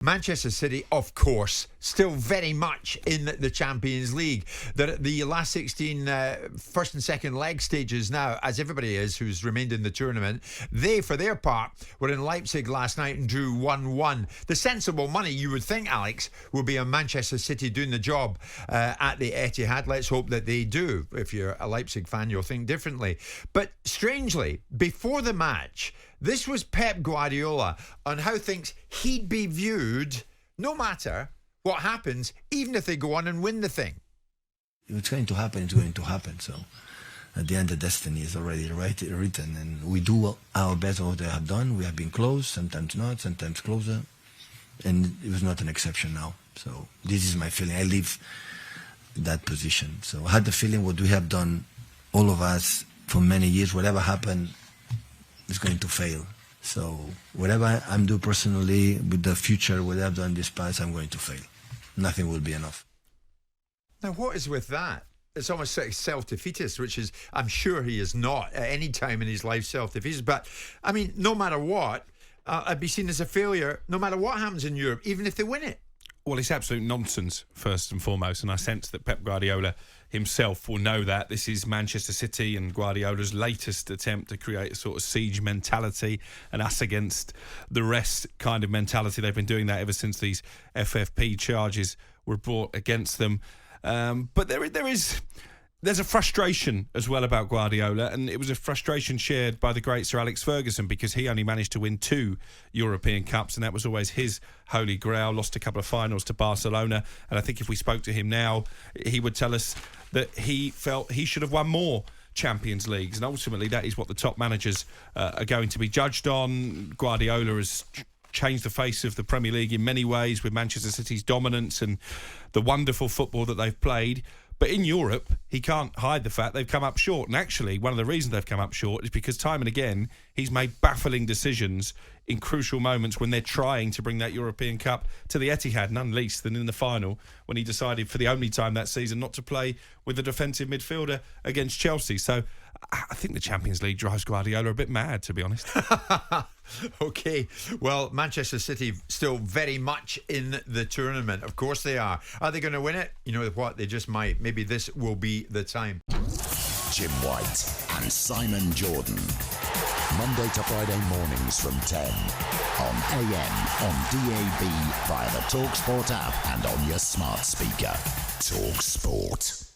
Manchester City, of course, still very much in the Champions League. They're at the last 16 first and second leg stages now, as everybody is who's remained in the tournament. They, for their part, were in Leipzig last night and drew 1-1. The sensible money, you would think, Alex, will be on Manchester City doing the job at the Etihad. Let's hope that they do. If you're a Leipzig fan, you'll think differently. But strangely, before the match, this was Pep Guardiola on how thinks he'd be viewed no matter what happens, even if they go on and win the thing. If it's going to happen, it's going to happen. So at the end, the destiny is already written, and we do our best of what they have done. We have been close, sometimes not, sometimes closer, and it was not an exception now. So this is my feeling. I leave that position. So I had the feeling what we have done, all of us, for many years, whatever happened, is going to fail. So whatever I'm doing personally with the future, what I've done in this past, I'm going to fail. Nothing will be enough. Now, what is with that? It's almost like self-defeatist, which is, I'm sure he is not at any time in his life self-defeatist. But, I mean, no matter what, I'd be seen as a failure no matter what happens in Europe, even if they win it. Well, it's absolute nonsense, first and foremost, and I sense that Pep Guardiola himself will know that. This is Manchester City and Guardiola's latest attempt to create a sort of siege mentality, an us against the rest kind of mentality. They've been doing that ever since these FFP charges were brought against them. But there's a frustration as well about Guardiola, and it was a frustration shared by the great Sir Alex Ferguson, because he only managed to win 2 European Cups, and that was always his holy grail. Lost a couple of finals to Barcelona, and I think if we spoke to him now, he would tell us that he felt he should have won more Champions Leagues, and ultimately that is what the top managers are going to be judged on. Guardiola has changed the face of the Premier League in many ways with Manchester City's dominance and the wonderful football that they've played. But in Europe, he can't hide the fact they've come up short. And actually, one of the reasons they've come up short is because time and again, he's made baffling decisions in crucial moments when they're trying to bring that European Cup to the Etihad, none least than in the final, when he decided for the only time that season not to play with a defensive midfielder against Chelsea. So I think the Champions League drives Guardiola a bit mad, to be honest. OK, well, Manchester City still very much in the tournament. Of course they are. Are they going to win it? You know what? They just might. Maybe this will be the time. Jim White and Simon Jordan. Monday to Friday mornings from 10 on AM, on DAB, via the talkSPORT app and on your smart speaker. talkSPORT.